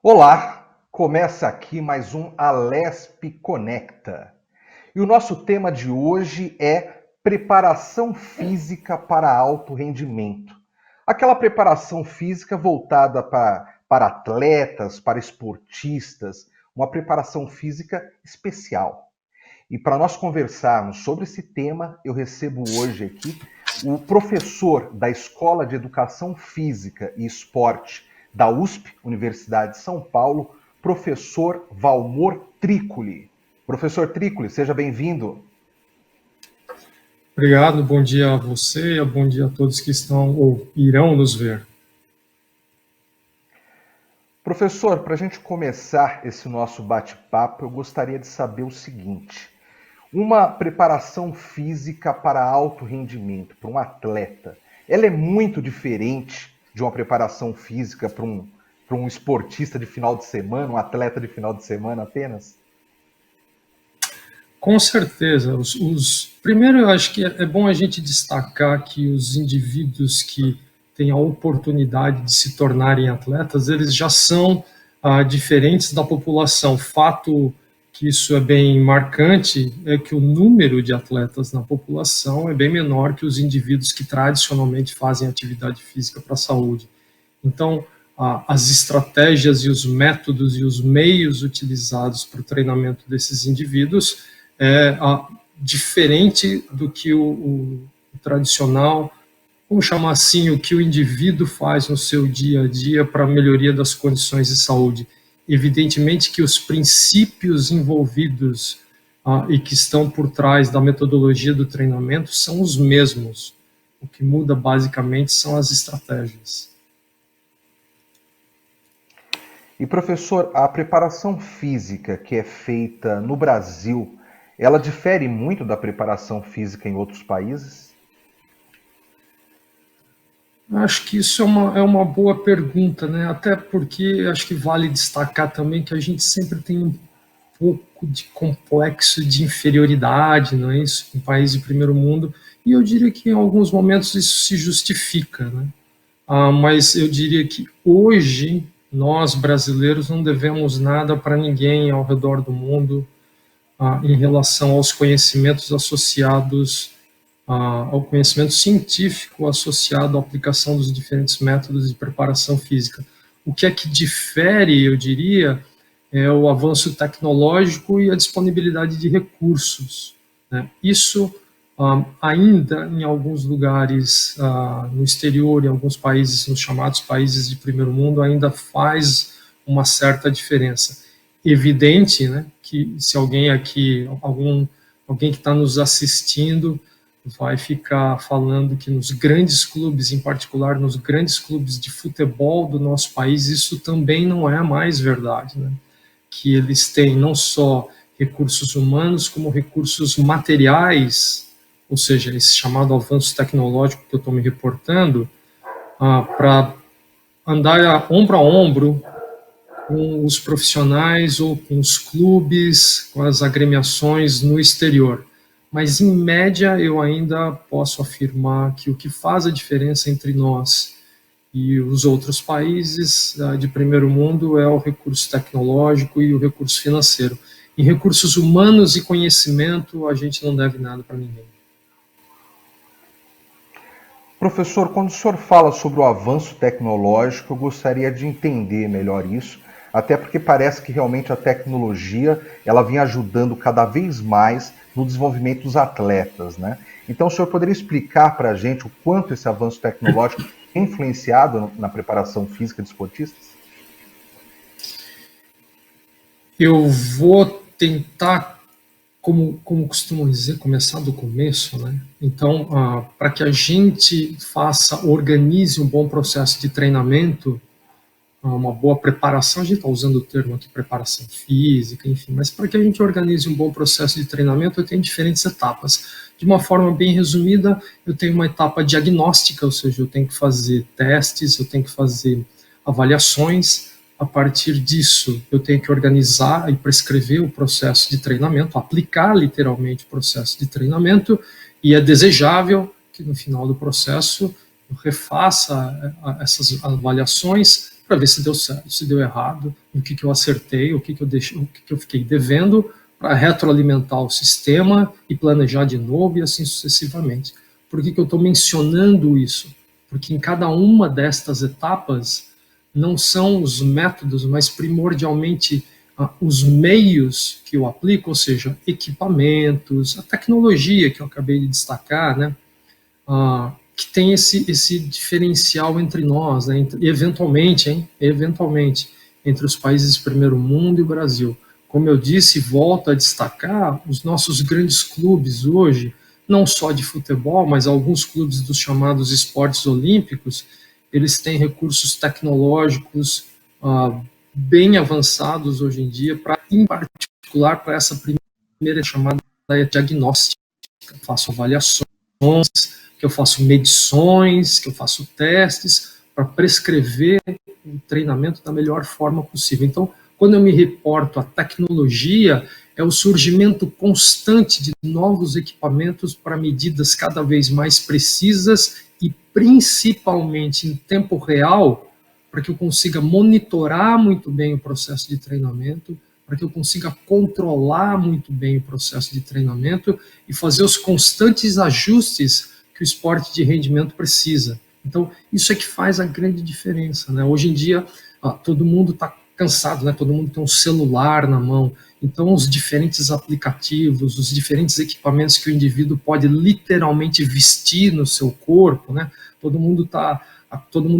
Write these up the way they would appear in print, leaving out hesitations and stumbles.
Olá, começa aqui mais um Alesp Conecta. E o nosso tema de hoje é preparação física para alto rendimento. Aquela preparação física voltada para atletas, para esportistas, uma preparação física especial. E para nós conversarmos sobre esse tema, eu recebo hoje aqui o professor da Escola de Educação Física e Esporte da USP, Universidade de São Paulo, professor Valmor Trícoli. Professor Trícoli, seja bem-vindo. Obrigado, bom dia a você e bom dia a todos que estão ou irão nos ver. Professor, para a gente começar esse nosso bate-papo, eu gostaria de saber o seguinte: uma preparação física para alto rendimento, para um atleta, ela é muito diferente de uma preparação física para um esportista de final de semana, um atleta de final de semana apenas? Com certeza. Primeiro, eu acho que é bom a gente destacar que os indivíduos que têm a oportunidade de se tornarem atletas, eles já são diferentes da população. Fato que isso é bem marcante é que o número de atletas na população é bem menor que os indivíduos que tradicionalmente fazem atividade física para a saúde. Então, as estratégias e os métodos e os meios utilizados para o treinamento desses indivíduos é diferente do que o tradicional, vamos chamar assim, o que o indivíduo faz no seu dia a dia para a melhoria das condições de saúde. Evidentemente que os princípios envolvidos e que estão por trás da metodologia do treinamento são os mesmos. O que muda basicamente são as estratégias. E professor, a preparação física que é feita no Brasil, ela difere muito da preparação física em outros países? Acho que isso é uma boa pergunta, né? Até porque acho que vale destacar também que a gente sempre tem um pouco de complexo de inferioridade, não é isso? Em país de primeiro mundo, e eu diria que em alguns momentos isso se justifica, né? Mas eu diria que hoje nós brasileiros não devemos nada para ninguém ao redor do mundo em relação aos conhecimentos associados ao conhecimento científico associado à aplicação dos diferentes métodos de preparação física. O que é que difere, eu diria, é o avanço tecnológico e a disponibilidade de recursos, né? Isso ainda em alguns lugares no exterior, em alguns países, nos chamados países de primeiro mundo, ainda faz uma certa diferença. Evidente, né, que se alguém aqui, alguém que está nos assistindo, vai ficar falando que nos grandes clubes, em particular nos grandes clubes de futebol do nosso país, isso também não é mais verdade, né? Que eles têm não só recursos humanos, como recursos materiais, ou seja, esse chamado avanço tecnológico que eu estou me reportando, para andar ombro a ombro com os profissionais ou com os clubes, com as agremiações no exterior. Mas, em média, eu ainda posso afirmar que o que faz a diferença entre nós e os outros países de primeiro mundo é o recurso tecnológico e o recurso financeiro. Em recursos humanos e conhecimento, a gente não deve nada para ninguém. Professor, quando o senhor fala sobre o avanço tecnológico, eu gostaria de entender melhor isso, até porque parece que realmente a tecnologia ela vem ajudando cada vez mais no desenvolvimento dos atletas, né? Então, o senhor poderia explicar para a gente o quanto esse avanço tecnológico tem influenciado na preparação física de esportistas? Eu vou tentar, como costumam dizer, começar do começo, né? Então, para que a gente organize um bom processo de treinamento, uma boa preparação, a gente está usando o termo aqui, preparação física, enfim, mas para que a gente organize um bom processo de treinamento, eu tenho diferentes etapas. De uma forma bem resumida, eu tenho uma etapa diagnóstica, ou seja, eu tenho que fazer testes, eu tenho que fazer avaliações. A partir disso, eu tenho que organizar e prescrever o processo de treinamento, aplicar literalmente o processo de treinamento, e é desejável que no final do processo eu refaça essas avaliações para ver se deu certo, se deu errado, o que eu acertei, o que eu deixei, o que eu fiquei devendo, para retroalimentar o sistema e planejar de novo e assim sucessivamente. Por que eu estou mencionando isso? Porque em cada uma destas etapas não são os métodos, mas primordialmente os meios que eu aplico, ou seja, equipamentos, a tecnologia que eu acabei de destacar, né, que tem esse diferencial entre nós, né, eventualmente, entre os países de primeiro mundo e o Brasil. Como eu disse, volto a destacar, os nossos grandes clubes hoje, não só de futebol, mas alguns clubes dos chamados esportes olímpicos, eles têm recursos tecnológicos bem avançados hoje em dia, em particular para essa primeira chamada diagnóstica. Eu faço avaliações, que eu faço medições, que eu faço testes para prescrever o treinamento da melhor forma possível. Então, quando eu me reporto à tecnologia, é o surgimento constante de novos equipamentos para medidas cada vez mais precisas e principalmente em tempo real, para que eu consiga monitorar muito bem o processo de treinamento, para que eu consiga controlar muito bem o processo de treinamento e fazer os constantes ajustes que o esporte de rendimento precisa. Então, isso é que faz a grande diferença, né? Hoje em dia, todo mundo está cansado, né? Todo mundo tem um celular na mão. Então, os diferentes aplicativos, os diferentes equipamentos que o indivíduo pode literalmente vestir no seu corpo, né? Todo mundo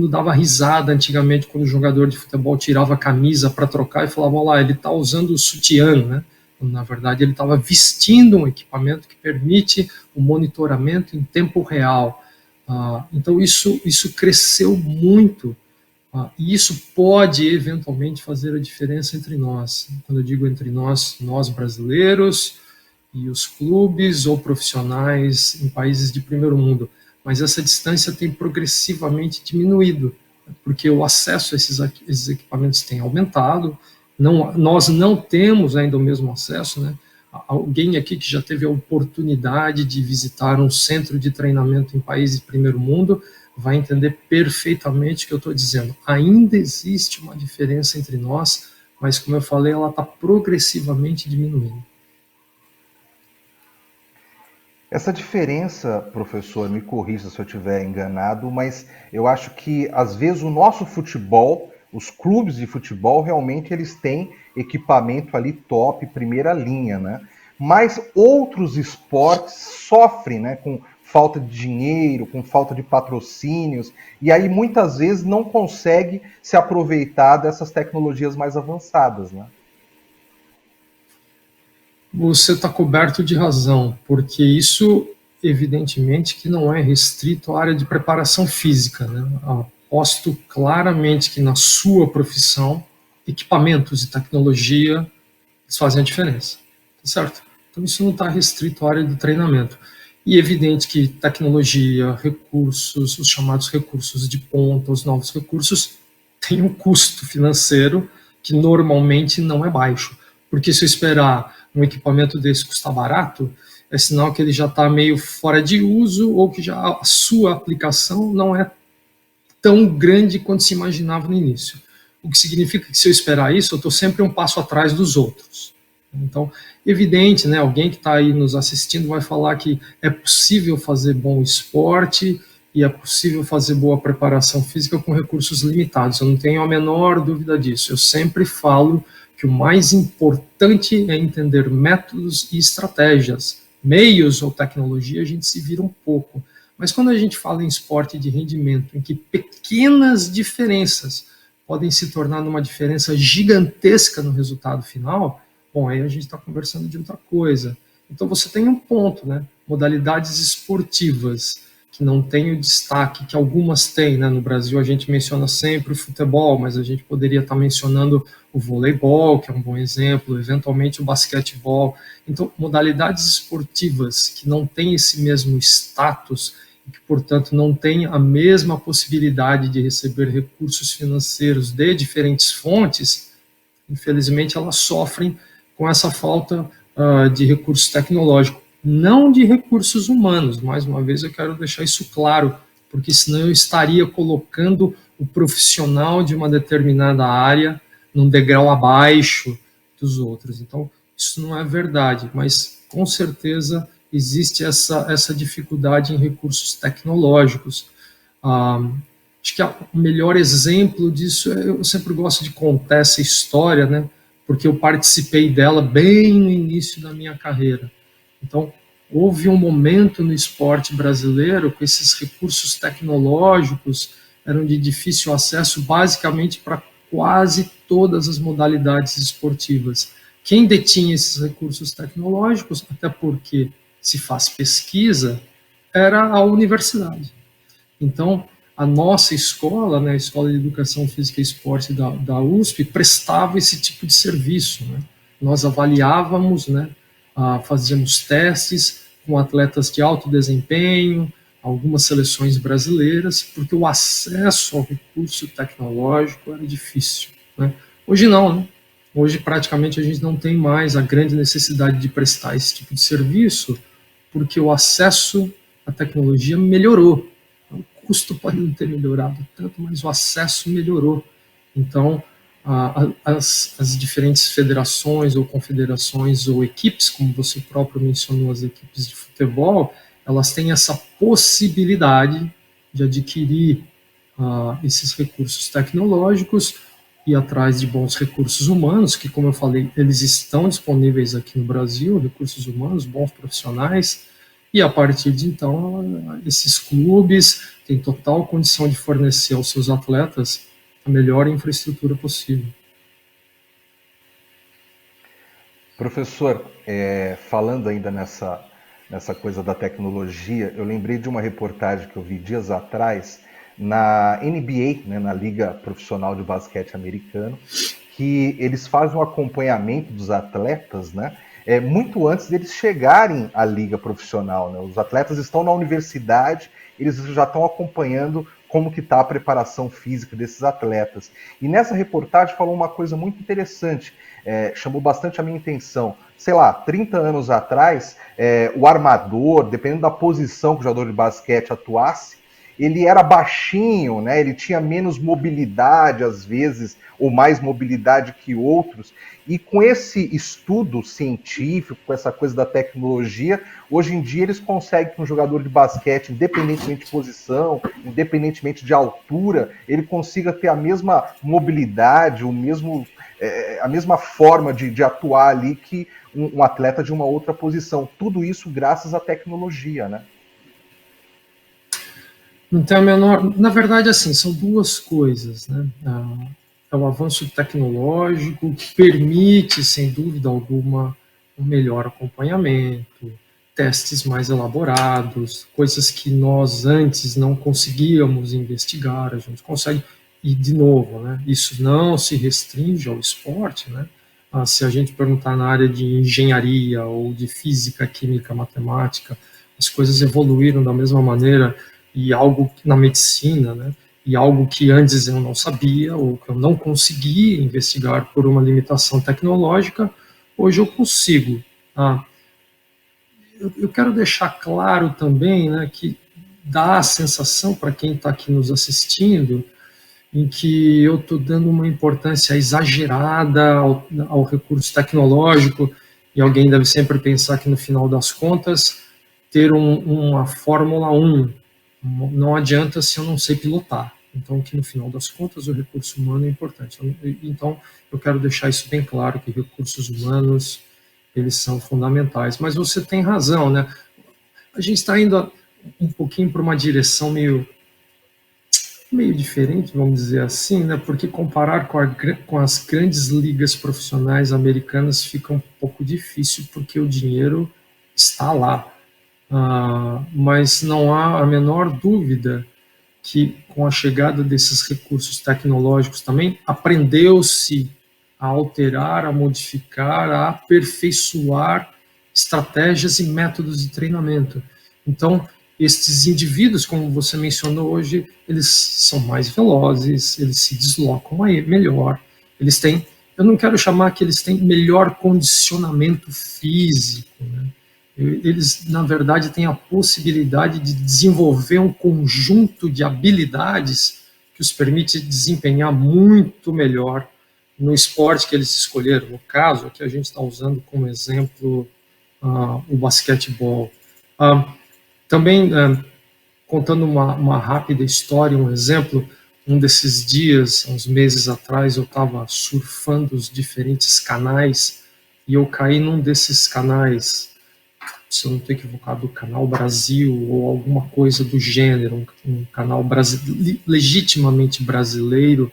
dava risada antigamente quando o jogador de futebol tirava a camisa para trocar e falava, olha lá, ele está usando o sutiã, né? Na verdade, ele estava vestindo um equipamento que permite o monitoramento em tempo real. Então, isso cresceu muito. E isso pode, eventualmente, fazer a diferença entre nós. Quando eu digo entre nós brasileiros e os clubes ou profissionais em países de primeiro mundo. Mas essa distância tem progressivamente diminuído, porque o acesso a esses equipamentos tem aumentado. Nós não temos ainda o mesmo acesso, né? Alguém aqui que já teve a oportunidade de visitar um centro de treinamento em países de primeiro mundo vai entender perfeitamente o que eu estou dizendo. Ainda existe uma diferença entre nós, mas, como eu falei, ela está progressivamente diminuindo. Essa diferença, professor, me corrija se eu estiver enganado, mas eu acho que, às vezes, o nosso futebol, os clubes de futebol, realmente eles têm equipamento ali top, primeira linha, né? Mas outros esportes sofrem, né, com falta de dinheiro, com falta de patrocínios, e aí muitas vezes não consegue se aproveitar dessas tecnologias mais avançadas, né? Você está coberto de razão, porque isso, evidentemente, que não é restrito à área de preparação física, né? Aposto claramente que na sua profissão, equipamentos e tecnologia fazem a diferença, tá certo? Então isso não está restrito à área do treinamento. E é evidente que tecnologia, recursos, os chamados recursos de ponta, os novos recursos, têm um custo financeiro que normalmente não é baixo. Porque se eu esperar um equipamento desse custar barato, é sinal que ele já está meio fora de uso ou que já a sua aplicação não é tão grande quanto se imaginava no início. O que significa que se eu esperar isso, eu estou sempre um passo atrás dos outros. Então, evidente, né, alguém que está aí nos assistindo vai falar que é possível fazer bom esporte e é possível fazer boa preparação física com recursos limitados. Eu não tenho a menor dúvida disso. Eu sempre falo que o mais importante é entender métodos e estratégias. Meios ou tecnologia a gente se vira um pouco. Mas quando a gente fala em esporte de rendimento, em que pequenas diferenças podem se tornar uma diferença gigantesca no resultado final, bom, aí a gente está conversando de outra coisa. Então você tem um ponto, né? Modalidades esportivas que não têm o destaque que algumas têm, né? No Brasil a gente menciona sempre o futebol, mas a gente poderia estar mencionando o voleibol, que é um bom exemplo, eventualmente o basquetebol. Então, modalidades esportivas que não têm esse mesmo status e que, portanto, não têm a mesma possibilidade de receber recursos financeiros de diferentes fontes, infelizmente elas sofrem com essa falta de recursos tecnológicos, não de recursos humanos. Mais uma vez eu quero deixar isso claro, porque senão eu estaria colocando o profissional de uma determinada área num degrau abaixo dos outros. Então, isso não é verdade, mas com certeza existe essa dificuldade em recursos tecnológicos. Acho que o melhor exemplo disso, eu sempre gosto de contar essa história, né? Porque eu participei dela bem no início da minha carreira. Então, houve um momento no esporte brasileiro que esses recursos tecnológicos eram de difícil acesso basicamente para quase todas as modalidades esportivas. Quem detinha esses recursos tecnológicos, até porque se faz pesquisa, era a universidade. Então, a nossa escola, né, a Escola de Educação Física e Esporte da USP, prestava esse tipo de serviço. Né? Nós avaliávamos, né, fazíamos testes com atletas de alto desempenho, algumas seleções brasileiras, porque o acesso ao recurso tecnológico era difícil. Né? Hoje não, né? Hoje praticamente a gente não tem mais a grande necessidade de prestar esse tipo de serviço, porque o acesso à tecnologia melhorou. O custo pode não ter melhorado tanto, mas o acesso melhorou. Então, as diferentes federações ou confederações ou equipes, como você próprio mencionou, as equipes de futebol, elas têm essa possibilidade de adquirir esses recursos tecnológicos e atrás de bons recursos humanos, que, como eu falei, eles estão disponíveis aqui no Brasil, recursos humanos, bons profissionais, e a partir de então, esses clubes têm total condição de fornecer aos seus atletas a melhor infraestrutura possível. Professor, falando ainda nessa coisa da tecnologia, eu lembrei de uma reportagem que eu vi dias atrás na NBA, né, na Liga Profissional de Basquete Americano, que eles fazem um acompanhamento dos atletas, né, muito antes deles chegarem à Liga Profissional. Né? Os atletas estão na universidade, eles já estão acompanhando como que está a preparação física desses atletas. E nessa reportagem falou uma coisa muito interessante, chamou bastante a minha atenção. Sei lá, 30 anos atrás, o armador, dependendo da posição que o jogador de basquete atuasse, ele era baixinho, né? Ele tinha menos mobilidade, às vezes, ou mais mobilidade que outros. E com esse estudo científico, com essa coisa da tecnologia, hoje em dia eles conseguem que um jogador de basquete, independentemente de posição, independentemente de altura, ele consiga ter a mesma mobilidade, a mesma forma de atuar ali que um atleta de uma outra posição. Tudo isso graças à tecnologia, né? Não tem a menor... Na verdade, assim, são duas coisas, né? É o avanço tecnológico que permite, sem dúvida alguma, um melhor acompanhamento, testes mais elaborados, coisas que nós antes não conseguíamos investigar, a gente consegue. E, de novo, né, isso não se restringe ao esporte, né? Se a gente perguntar na área de engenharia ou de física, química, matemática, as coisas evoluíram da mesma maneira, e algo na medicina, né? E algo que antes eu não sabia ou que eu não conseguia investigar por uma limitação tecnológica, hoje eu consigo. Eu quero deixar claro também, né, que dá a sensação para quem está aqui nos assistindo em que eu estou dando uma importância exagerada ao recurso tecnológico, e alguém deve sempre pensar que no final das contas ter uma Fórmula 1 não adianta se eu não sei pilotar. Então, que no final das contas, o recurso humano é importante. Então, eu quero deixar isso bem claro, que recursos humanos, eles são fundamentais. Mas você tem razão, né? A gente está indo um pouquinho para uma direção meio diferente, vamos dizer assim, né? Porque comparar com as grandes ligas profissionais americanas fica um pouco difícil, porque o dinheiro está lá. Mas não há a menor dúvida que, com a chegada desses recursos tecnológicos também, aprendeu-se a alterar, a modificar, a aperfeiçoar estratégias e métodos de treinamento. Então, estes indivíduos, como você mencionou hoje, eles são mais velozes, eles se deslocam melhor, eles têm, eu não quero chamar que eles têm melhor condicionamento físico, né? Eles, na verdade, têm a possibilidade de desenvolver um conjunto de habilidades que que os permite desempenhar muito melhor no esporte que eles escolheram. No caso, aqui a gente está usando como exemplo o basquetebol. Também, contando uma rápida história, um exemplo, um desses dias, uns meses atrás, eu estava surfando os diferentes canais e eu caí num desses canais, se eu não estou equivocado, do Canal Brasil ou alguma coisa do gênero, um canal legitimamente brasileiro,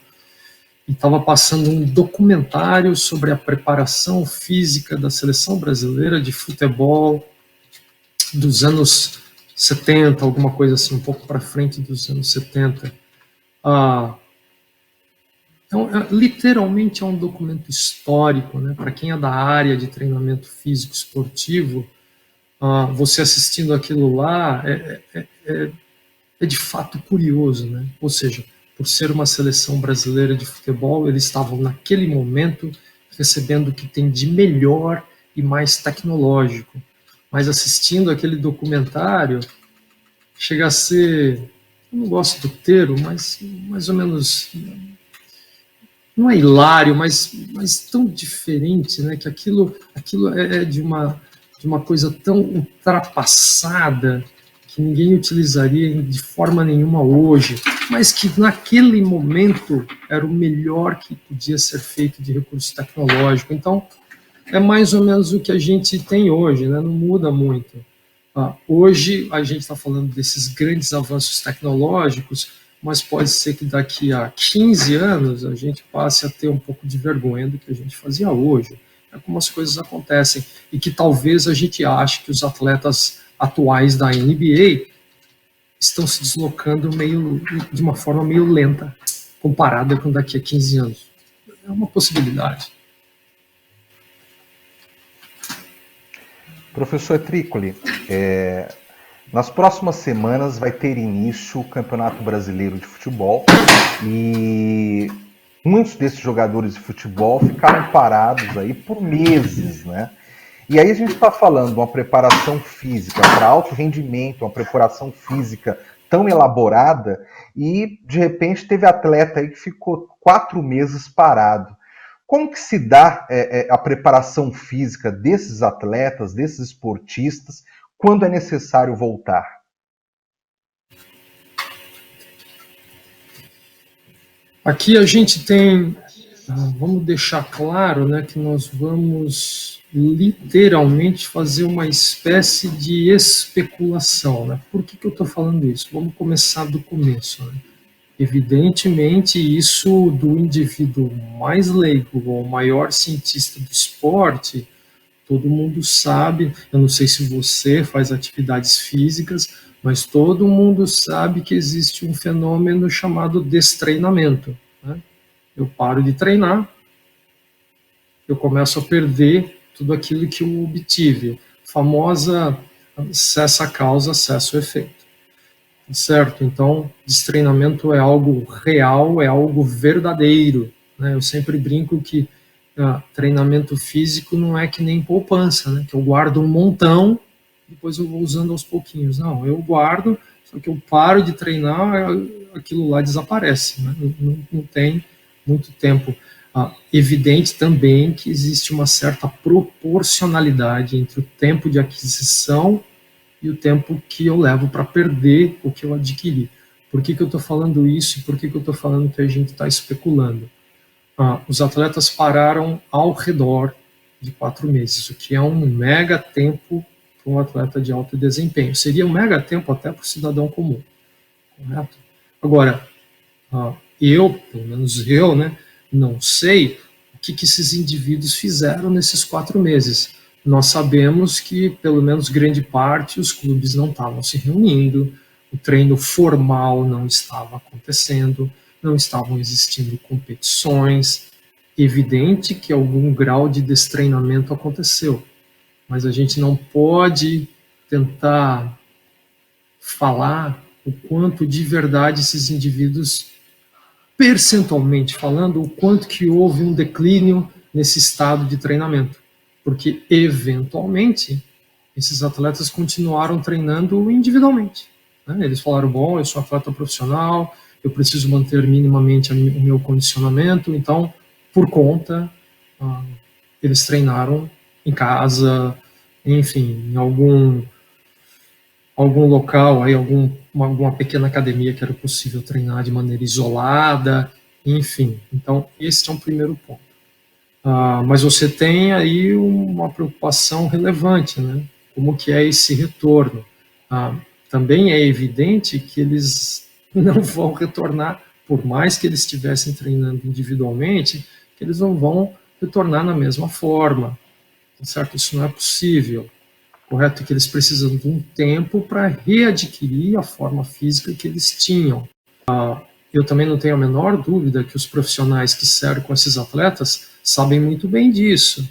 e estava passando um documentário sobre a preparação física da seleção brasileira de futebol dos anos 70, alguma coisa assim, um pouco para frente dos anos 70. Literalmente é um documento histórico, né? Para quem é da área de treinamento físico esportivo, você assistindo aquilo lá é de fato curioso, né? Ou seja, por ser uma seleção brasileira de futebol, eles estavam naquele momento recebendo o que tem de melhor e mais tecnológico. Mas assistindo aquele documentário, chega a ser, eu não gosto do termo, mas mais ou menos, não é hilário, mas tão diferente, né? Que aquilo é de uma coisa tão ultrapassada que ninguém utilizaria de forma nenhuma hoje, mas que naquele momento era o melhor que podia ser feito de recurso tecnológico. Então, é mais ou menos o que a gente tem hoje, né? Não muda muito. Hoje a gente está falando desses grandes avanços tecnológicos, mas pode ser que daqui a 15 anos a gente passe a ter um pouco de vergonha do que a gente fazia hoje. É como as coisas acontecem. E que talvez a gente ache que os atletas atuais da NBA estão se deslocando de uma forma meio lenta, comparada com daqui a 15 anos. É uma possibilidade. Professor Trícoli, nas próximas semanas vai ter início o Campeonato Brasileiro de Futebol e muitos desses jogadores de futebol ficaram parados aí por meses, né? E aí a gente está falando de uma preparação física para alto rendimento, uma preparação física tão elaborada e, de repente, teve atleta aí que ficou 4 meses parado. Como que se dá a preparação física desses atletas, desses esportistas, quando é necessário voltar? Aqui a gente tem, vamos deixar claro, né, que nós vamos literalmente fazer uma espécie de especulação, né? Por que eu estou falando isso? Vamos começar do começo, né? Evidentemente, isso do indivíduo mais leigo ou maior cientista do esporte, todo mundo sabe, eu não sei se você faz atividades físicas, mas todo mundo sabe que existe um fenômeno chamado destreinamento, né? Eu paro de treinar, eu começo a perder tudo aquilo que eu obtive. Famosa cessa causa, cessa o efeito. Certo? Então, destreinamento é algo real, é algo verdadeiro, né? Eu sempre brinco que treinamento físico não é que nem poupança, né? Que eu guardo um montão, depois eu vou usando aos pouquinhos. Não, eu guardo, só que eu paro de treinar, aquilo lá desaparece, né? Não tem muito tempo. Evidente também que existe uma certa proporcionalidade entre o tempo de aquisição e o tempo que eu levo para perder o que eu adquiri. Por que eu estou falando isso e por que eu estou falando que a gente está especulando? Os atletas pararam ao redor de 4 meses, o que é um mega tempo para um atleta de alto desempenho. Seria um mega tempo até para o cidadão comum, correto? Agora, pelo menos eu, né, não sei o que esses indivíduos fizeram nesses 4 meses. Nós sabemos que, pelo menos grande parte, os clubes não estavam se reunindo, o treino formal não estava acontecendo, não estavam existindo competições. Evidente que algum grau de destreinamento aconteceu, mas a gente não pode tentar falar o quanto de verdade esses indivíduos, percentualmente falando, o quanto que houve um declínio nesse estado de treinamento. Porque, eventualmente, esses atletas continuaram treinando individualmente, né? Eles falaram, bom, eu sou atleta profissional, eu preciso manter minimamente o meu condicionamento, então, por conta, eles treinaram em casa, enfim, em algum local, aí alguma pequena academia que era possível treinar de maneira isolada, enfim. Então, esse é um primeiro ponto. Mas você tem aí uma preocupação relevante, né? Como que é esse retorno? Também é evidente que eles não vão retornar, por mais que eles estivessem treinando individualmente, que eles não vão retornar na mesma forma, certo? Isso não é possível, correto? Que eles precisam de um tempo para readquirir a forma física que eles tinham. Eu também não tenho a menor dúvida que os profissionais que cercam esses atletas sabem muito bem disso.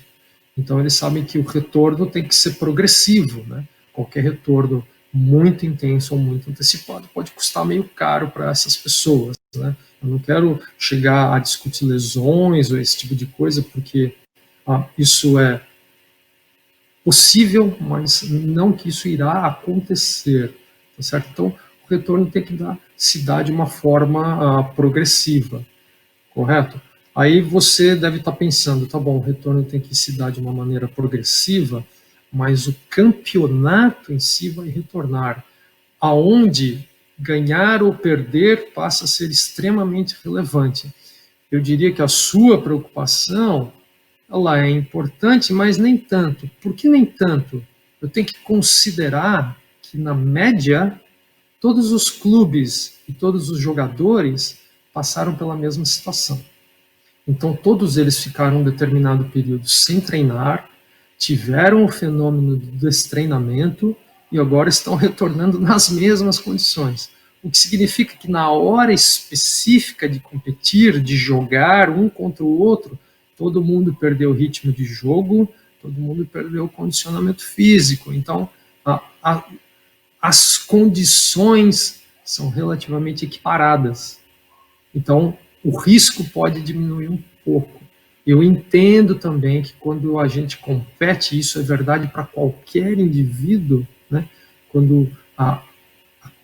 Então, eles sabem que o retorno tem que ser progressivo, né? Qualquer retorno muito intenso ou muito antecipado pode custar meio caro para essas pessoas, né? Eu não quero chegar a discutir lesões ou esse tipo de coisa, porque isso é possível, mas não que isso irá acontecer, tá certo? Então, o retorno tem que se dar de uma forma progressiva, correto? Aí você deve estar pensando, tá bom, o retorno tem que se dar de uma maneira progressiva, mas o campeonato em si vai retornar, aonde ganhar ou perder passa a ser extremamente relevante. Eu diria que a sua preocupação, ela é importante, mas nem tanto. Por que nem tanto? Eu tenho que considerar que, na média, todos os clubes e todos os jogadores passaram pela mesma situação. Então, todos eles ficaram um determinado período sem treinar, tiveram o fenômeno do destreinamento e agora estão retornando nas mesmas condições. O que significa que na hora específica de competir, de jogar um contra o outro, todo mundo perdeu o ritmo de jogo, todo mundo perdeu o condicionamento físico. Então, as condições são relativamente equiparadas. Então, o risco pode diminuir um pouco. Eu entendo também que quando a gente compete, isso é verdade para qualquer indivíduo, né? Quando a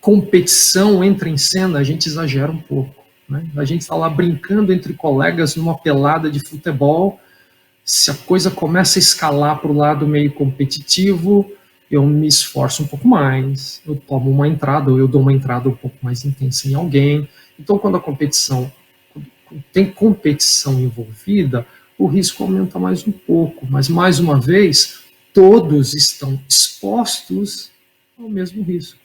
competição entra em cena, a gente exagera um pouco, né? A gente está lá brincando entre colegas numa pelada de futebol, se a coisa começa a escalar para o lado meio competitivo, eu me esforço um pouco mais, eu tomo uma entrada, ou eu dou uma entrada um pouco mais intensa em alguém. Então, quando tem competição envolvida, o risco aumenta mais um pouco, mas, mais uma vez, todos estão expostos ao mesmo risco,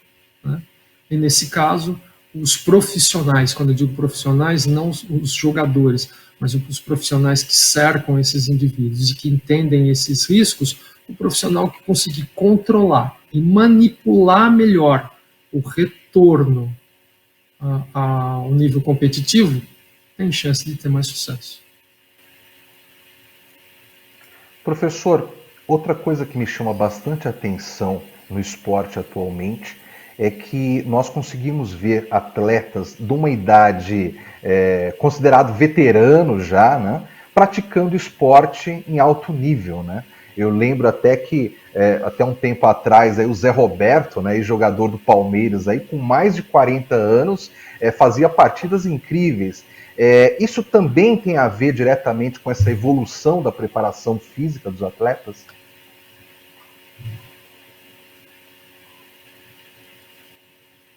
né? E, nesse caso, os profissionais, quando eu digo profissionais, não os jogadores, mas os profissionais que cercam esses indivíduos e que entendem esses riscos, o profissional que conseguir controlar e manipular melhor o retorno ao nível competitivo, tem chance de ter mais sucesso. Professor, outra coisa que me chama bastante atenção no esporte atualmente é que nós conseguimos ver atletas de uma idade considerado veterano já, né, praticando esporte em alto nível, né? Eu lembro até que, até um tempo atrás, aí, o Zé Roberto, né, jogador do Palmeiras, aí, com mais de 40 anos, fazia partidas incríveis. Isso também tem a ver diretamente com essa evolução da preparação física dos atletas?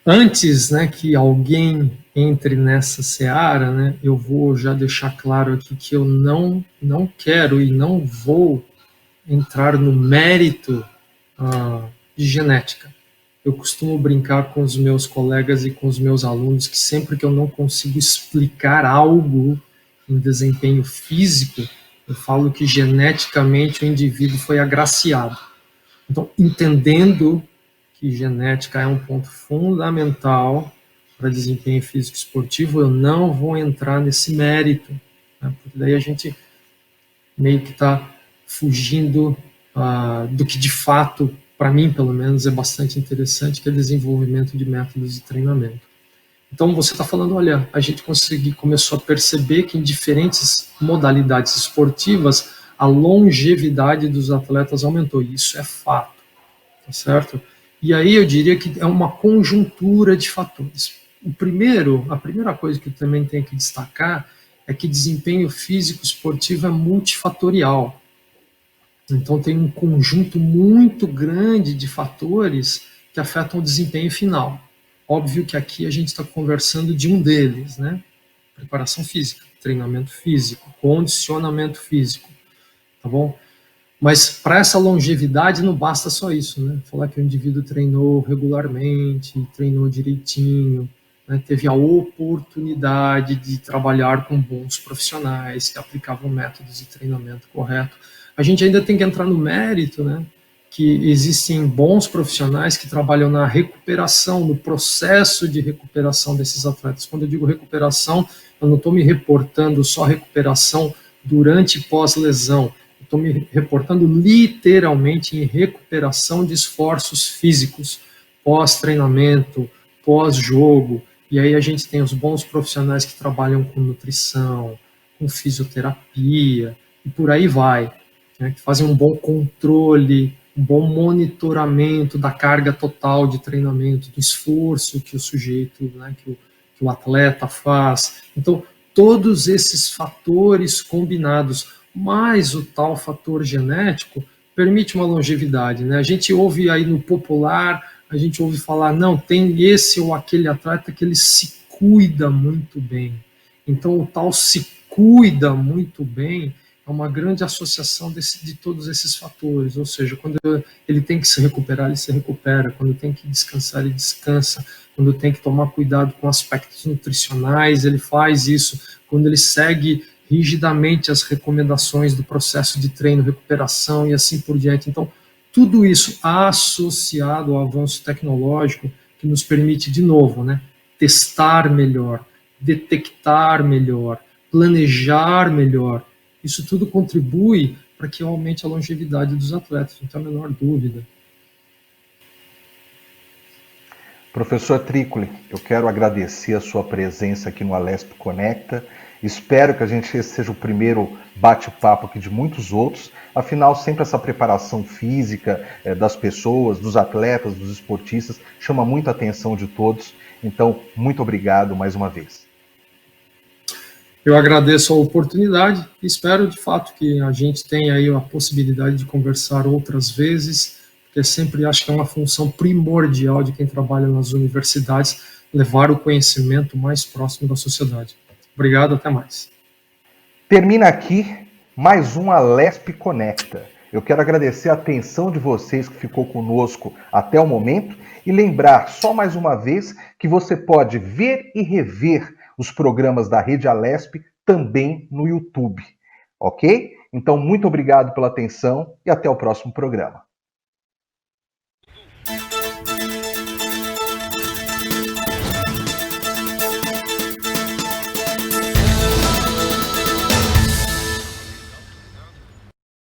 Antes, né, que alguém entre nessa seara, né, eu vou já deixar claro aqui que eu não quero e não vou entrar no mérito de genética. Eu costumo brincar com os meus colegas e com os meus alunos que sempre que eu não consigo explicar algo em desempenho físico, eu falo que geneticamente o indivíduo foi agraciado. Então, entendendo que genética é um ponto fundamental para desempenho físico esportivo, eu não vou entrar nesse mérito, né? Porque daí a gente meio que está fugindo do que de fato, para mim pelo menos, é bastante interessante, que é o desenvolvimento de métodos de treinamento. Então você está falando, olha, a gente começou a perceber que em diferentes modalidades esportivas a longevidade dos atletas aumentou, e isso é fato, tá certo? E aí eu diria que é uma conjuntura de fatores. A primeira coisa que eu também tenho que destacar é que desempenho físico esportivo é multifatorial. Então tem um conjunto muito grande de fatores que afetam o desempenho final. Óbvio que aqui a gente está conversando de um deles, né? Preparação física, treinamento físico, condicionamento físico, tá bom? Mas para essa longevidade não basta só isso, né? Falar que o indivíduo treinou regularmente, treinou direitinho, né? Teve a oportunidade de trabalhar com bons profissionais que aplicavam métodos de treinamento correto. A gente ainda tem que entrar no mérito, né? Que existem bons profissionais que trabalham na recuperação, no processo de recuperação desses atletas. Quando eu digo recuperação, eu não estou me reportando só recuperação durante e pós-lesão. Estou me reportando literalmente em recuperação de esforços físicos, pós-treinamento, pós-jogo. E aí a gente tem os bons profissionais que trabalham com nutrição, com fisioterapia, e por aí vai, né, que fazem um bom controle, um bom monitoramento da carga total de treinamento, do esforço que o sujeito, né, que o atleta faz. Então, todos esses fatores combinados, mais o tal fator genético, permite uma longevidade, né? A gente ouve aí no popular, a gente ouve falar, não, tem esse ou aquele atleta que ele se cuida muito bem. Então, o tal se cuida muito bem é uma grande associação de todos esses fatores, ou seja, quando ele tem que se recuperar, ele se recupera, quando tem que descansar, ele descansa, quando tem que tomar cuidado com aspectos nutricionais, ele faz isso, quando ele segue rigidamente as recomendações do processo de treino, recuperação e assim por diante. Então, tudo isso associado ao avanço tecnológico que nos permite, de novo, né, testar melhor, detectar melhor, planejar melhor. Isso tudo contribui para que aumente a longevidade dos atletas, não tem a menor dúvida. Professor Trícoli, eu quero agradecer a sua presença aqui no Alesp Conecta. Espero que a gente seja o primeiro bate-papo aqui de muitos outros. Afinal, sempre essa preparação física das pessoas, dos atletas, dos esportistas, chama muita atenção de todos. Então, muito obrigado mais uma vez. Eu agradeço a oportunidade e espero, de fato, que a gente tenha aí a possibilidade de conversar outras vezes, porque sempre acho que é uma função primordial de quem trabalha nas universidades levar o conhecimento mais próximo da sociedade. Obrigado, até mais. Termina aqui mais um Alesp Conecta. Eu quero agradecer a atenção de vocês que ficou conosco até o momento e lembrar só mais uma vez que você pode ver e rever os programas da Rede Alesp também no YouTube, ok? Então, muito obrigado pela atenção e até o próximo programa.